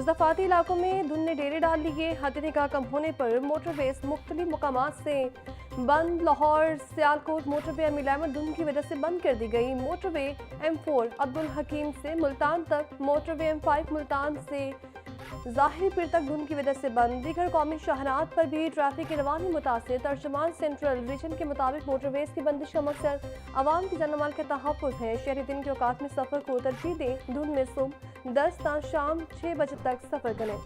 मुज़फ़्फ़राती इलाकों में धुंध ने डेरे डाल लिए। हद निगाह कम होने पर मोटरवेज मुख्तलिफ मकामात से बंद। लाहौर सियालकोट मोटरवे अमीर अहमद धुंध की वजह से बंद कर दी गई। मोटरवे M4 अब्दुल हकीम से मुल्तान तक, मोटरवे M5 मुल्तान से ज़ाहिरपीर तक धुंध की वजह से बंद। दीगर कौमी शाहरात पर भी ट्रैफिक की रवानी मुतासिर। तर्जुमान सेंट्रल रीजन के मुताबिक मोटरवेज की बंदिश का मकसद आवाम की जान माल के तहफ़्फ़ुज़ है। शहरी दिन के औकात में सफ़र को तरजीह दें। धुंध में सुबह 10 ता शाम 6 बजे तक सफ़र करें।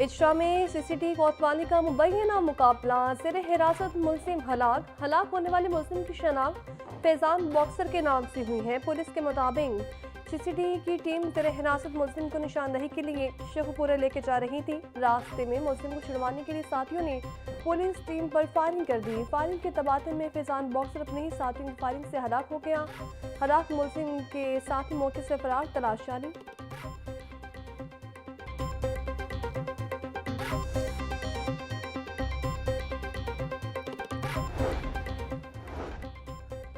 इजरा में CCT कोतवाली का मुबैना मुकाबला। ज़ेर हिरासत मुलजिम हलाक होने वाले मुलजिम की शनाख्त फैजान बॉक्सर के नाम से हुई है। पुलिस के मुताबिक CCT की टीम ज़ेर हिरासत मुलजिम को निशानदही के लिए शेखुपुरा लेके जा रही थी। रास्ते में मुलजिम को छुड़वाने के लिए साथियों ने पुलिस टीम पर फायरिंग कर दी। फायरिंग के तबादले में फैजान बॉक्सर अपने ही साथियों की फायरिंग से हलाक हो गया। हलाक मुलजिम के साथी मौके से फरार, तलाश जारी।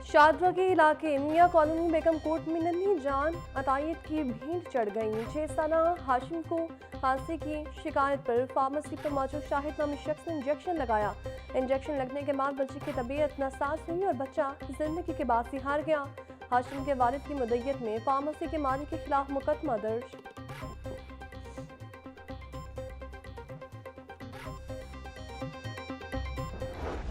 शादरा के इलाके मियाँ कॉलोनी बेगम कोट में नन्ही जान अतायत की भीड़ चढ़ गई। 6 साला हाशिम को हादसे की शिकायत पर फार्मेसी पर मौजूद शाहिद नामी शख्स ने इंजेक्शन लगाया। इंजेक्शन लगने के बाद बच्चे की तबीयत नासाज हुई और बच्चा जिंदगी के बासी हार गया। हाशिम के वालिद की मुद्दत में फार्मेसी के मालिक के खिलाफ मुकदमा दर्ज।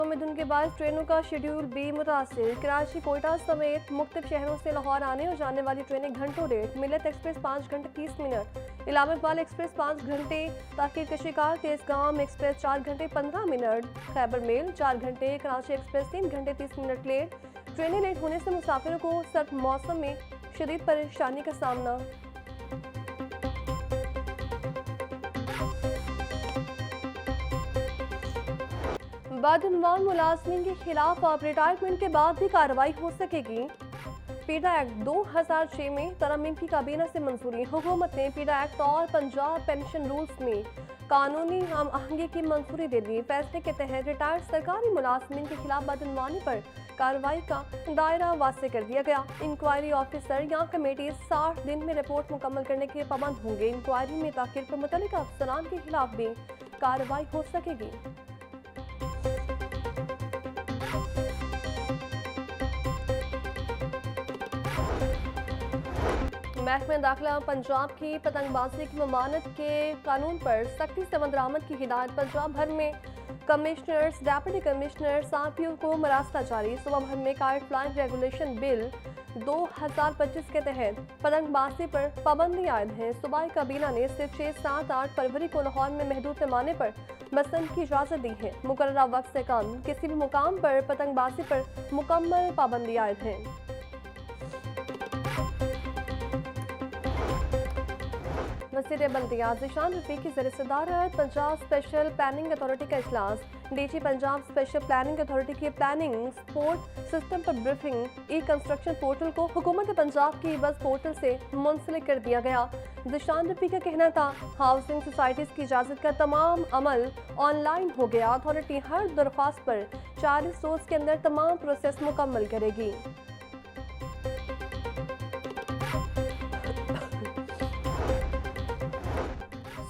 में धुंध के बाद ट्रेनों का शेड्यूल भी मुतासिर। कराची कोयटा समेत मुख्तलिफ शहरों से लाहौर आने और जाने वाली ट्रेनें घंटों लेट। मिलत एक्सप्रेस 5 घंटे 30 मिनट, इलामा इकबाल एक्सप्रेस 5 घंटे ताकीर का शिकार, तेजगाम एक्सप्रेस 4 घंटे 15 मिनट, खैबर मेल 4 घंटे, कराची एक्सप्रेस 3 घंटे 30 मिनट लेट। ट्रेनें लेट होने से मुसाफिरों को सर्द मौसम में शदीद परेशानी का सामना। बदअनवान मुलाजमीन के खिलाफ अब रिटायरमेंट के बाद भी कार्रवाई हो सकेगी। पीडा एक्ट 2006 में तरमीम की काबीना से मंजूरी। हुकूमत ने पीडा एक्ट और पंजाब पेंशन रूल्स में कानूनी हम आहंगी की मंजूरी दे दी। फैसले के तहत रिटायर्ड सरकारी मुलाजमीन के खिलाफ बदअनवानी पर कार्रवाई का दायरा वासे कर दिया गया। इंक्वायरी ऑफिसर या कमेटी 60 दिन में रिपोर्ट मुकम्मल करने के पाबंद होंगे। इंक्वायरी में ताखीर पर मुतल्लिका अफसरान के खिलाफ भी कार्रवाई हो सकेगी। महकमा दाखिला पंजाब की पतंगबाजी की ममानत के कानून पर सख्ती से अमल दरामद की हिदायत। पंजाब भर में कमिश्नर्स, डेप्यूटी कमिश्नर्स, RPO को मरास्ता जारी। सूबा भर में काइट फ्लाइंग रेगुलेशन बिल 2025 के तहत पतंगबाजी पर पाबंदी आयद है। सूबाई काबीना ने सिर्फ 6, 7, 8 फरवरी को लाहौर में महदूद पैमाने पर बसंत की इजाज़त दी है। मुकर्ररा वक्त से कम किसी भी मुकाम पर पतंगबाजी पर मुकम्मल पाबंदी आयद है। वज़ीर बल्दियात ज़ीशान रफ़ीक की ज़ेर-ए-सदारत पंजाब स्पेशल प्लानिंग अथॉरिटी का इजलास। DG Punjab special planning authority की प्लानिंग सपोर्ट सिस्टम पर ब्रीफिंग। कंस्ट्रक्शन पोर्टल को हुकूमत पंजाब की बस पोर्टल से मुंसलिक कर दिया गया। ज़ीशान रफ़ीक का कहना था, हाउसिंग सोसाइटीज़ की इजाज़त का तमाम अमल ऑनलाइन हो गया। अथॉरिटी हर दरख्वास्त पर 40 रोज़ के अंदर तमाम प्रोसेस मुकम्मल करेगी।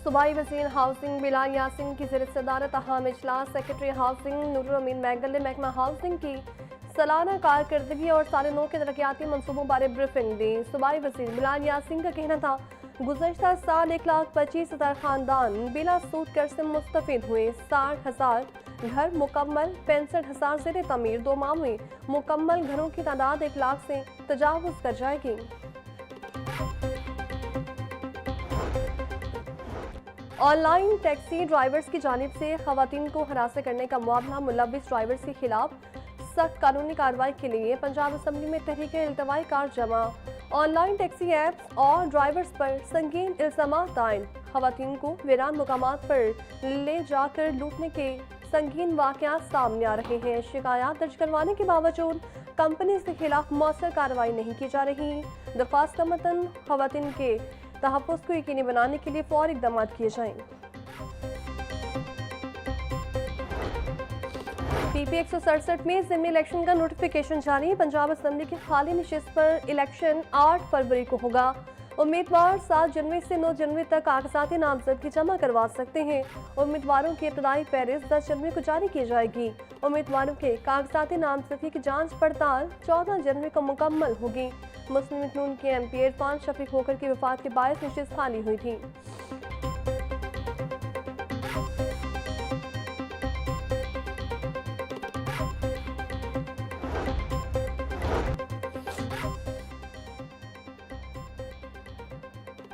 सूबाई वज़ीर हाउसिंग बिलाल यासिन की ज़ेर-ए-सदारत अहम इजलास। सेक्रेटरी हाउसिंग नूरुल अमीन महगल ने महकमा हाउसिंग की सालाना कारकर्दगी और साल 9 के तरक्याती मनसूबों बारे ब्रीफिंग दी। सूबाई वज़ीर बिलाल यासिन का कहना था, गुज़श्ता साल 1,25,000 खानदान बिला सूद कर्ज से मुस्तफ़ीद हुए। 60,000 घर मुकम्मल, 65,000 ज़ेर तमीर। 2 माह में मुकम्मल घरों की तादाद 1 लाख से तजावुज़ कर जाएगी। ऑनलाइन टैक्सी ड्राइवर्स की जानिब से खवातीन को हरासा करने का मामला। मुलव्विस ड्राइवर्स के खिलाफ सख्त कानूनी कार्रवाई के लिए पंजाब असम्बली में तहरीक इल्तवाई कार जमा। ऑनलाइन टैक्सी ऐप्स और ड्राइवर्स पर संगीन इल्जामात आयद। खवातीन को वीरान मुकामात पर ले जाकर लूटने के संगीन वाक़यात सामने आ रहे हैं। शिकायत दर्ज करवाने के बावजूद कंपनी के खिलाफ मौसर कार्रवाई नहीं की जा रही। दरख्वास्त का मतन खवातीन के तहफ़्फ़ुज़ को यकीनी बनाने के लिए फौरी इक़दाम किए जाएं। पीपी 167 में जिमनी इलेक्शन का नोटिफिकेशन जारी। पंजाब असेंबली की खाली नशिस्त पर इलेक्शन 8 फरवरी को होगा। उम्मीदवार 7 जनवरी से 9 जनवरी तक कागजाती नामजदगी जमा करवा सकते हैं। उम्मीदवारों की इब्तदाई फहरिस्त 10 जनवरी को जारी की जाएगी। उम्मीदवारों के कागजाती नामजदगी की जांच पड़ताल 14 जनवरी को मुकम्मल होगी। मुस्लिम लीग नून के MP इरफान शफीक होकर की वफात के बायस नशिस्त खाली हुई थी।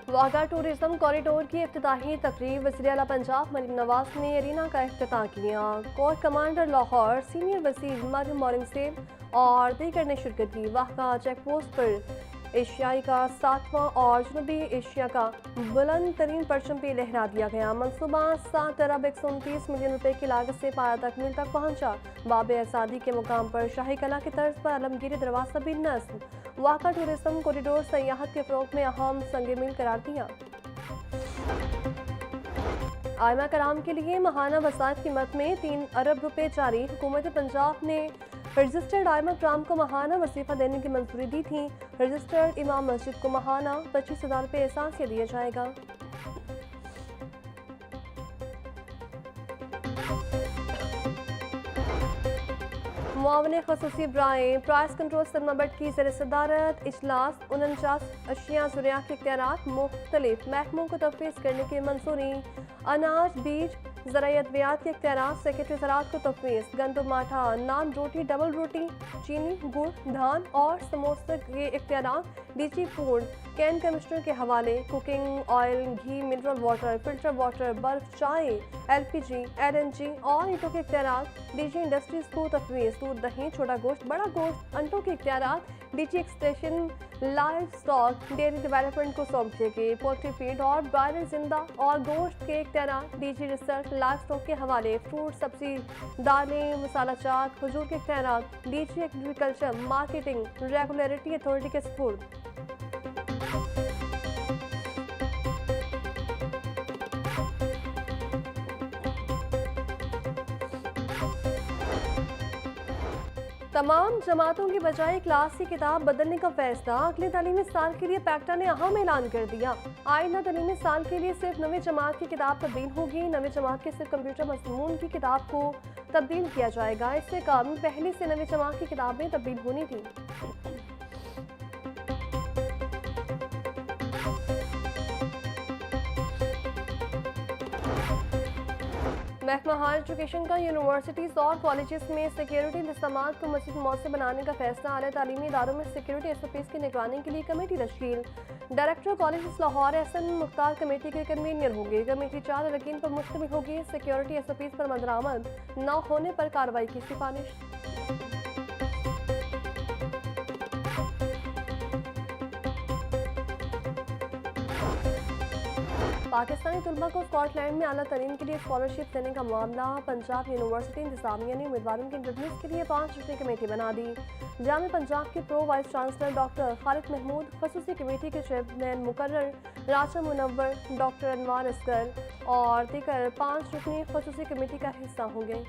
वाघा टूरिज्म कॉरिडोर की इफ्तिताही तकरीब वज़ीर आला पंजाब मरीम नवाज ने एरिना का इफ्तिताह किया। कोर कमांडर लाहौर, सीनियर वज़ीर मरीम मोरिंगसेब और दीगर ने शिरकत की। वाघा चेक पोस्ट पर एशियाई का 7वां और जनूबी एशिया का बुलंद तरीन परचम भी लहरा दिया गया। मनसूबा 7 अरब 129 मिलियन रुपए की लागत से पाया तकमील तक पहुंचा। बाब आज़ादी के मुकाम पर शाही कला की तर्ज पर आलमगीरी दरवाजा भी नस्ब। वाघा टूरिज्म कॉरिडोर सयाहत के फ़रोग़ में अहम संग-मील करार दिया। आइमा कराम के लिए माहाना वसाइफ की मद में 3 अरब रुपए जारी। हुकूमत पंजाब ने रजिस्टर्ड आइमा कराम को माहाना वजीफा देने की मंजूरी दी थी। रजिस्टर्ड इमाम मस्जिद को माहाना 25,000 रुपये एहसासिया दिया जाएगा। मुआवने खसूसी ब्राए प्राइस कंट्रोल सदमा बट की ज़र सदारत इजलास 49 अशिया ज़ुरिया के इख्तियारात मुख्तलिफ महकमों को तफवीज़ करने की मंजूरी। अनाज, बीज, ज़राई अद्वियात के इख्तियारात सेक्रेटरी ज़राअत को तफवीज़। गंदम, आटा, नान, रोटी, डबल रोटी, चीनी, गुड़, धान और समोसे के इख्तियारात DG फूड कैन कमिश्नर के हवाले। कुकिंग ऑयल, घी, मिनरल वाटर, फिल्टर वाटर, बर्फ, चाय, LPG, LNG और ईंटों के इख्तियारात DG इंडस्ट्रीज को तफवीज़। दूध, दही, छोटा गोश्त, बड़ा गोश्त, अंडों के इख्तियारात DG extension live stock dairy development को सौंप दिए गए। पोल्ट्री फीड और ब्रायलर जिंदा और गोश्त के इख्तियारात DG रिसर्च लाइव स्टॉक के हवाले। फ्रूट, सब्जी, दालें, मसाला चाट, खजूर के इख्तियारात DG agriculture marketing regulatory authority के सपुर्द। तमाम जमातों की बजाय क्लास की किताब बदलने का फैसला। अगले तालीमी साल के लिए पैक्टा ने अहम ऐलान कर दिया। आइंदा तालीमी साल के लिए सिर्फ नवी जमात की किताब तब्दील होगी। नवी जमात के सिर्फ कंप्यूटर मज़मून की किताब को तब्दील किया जाएगा। इससे कम पहले से नवी जमात की किताबें तब्दील होनी थी। महकमा हायर एजुकेशन का यूनिवर्सिटीज़ और कॉलेजेस में सिक्योरिटी इंतजाम को मज़ीद मौसर बनाने का फैसला। आला तालीमी इदारों में सिक्योरिटी SOPs की निगरानी के लिए कमेटी तश्कील। Director colleges Lahore Ahsan Mukhtar committee के कन्वीनर होंगे। कमेटी 4 अरकान पर मुश्तमिल होगी। सिक्योरिटी SOPs पर मदरामद न होने पर कार्रवाई की सिफारिश। पाकिस्तानी तलबा को स्कॉटलैंड में आला तरीन के लिए स्कॉलरशिप देने का मामला। पंजाब यूनिवर्सिटी इंतजामिया ने उम्मीदवारों के इंटरव्यूज के लिए 5 रुकनी कमेटी बना दी। जामे पंजाब के pro vice chancellor doctor Khalid Mahmood खसूसी कमेटी के चेयरमैन मुकर्रर राजा मुनव्वर, डॉक्टर अनवार असगर और दीगर 5 रुकनी खसूसी कमेटी का हिस्सा होंगे।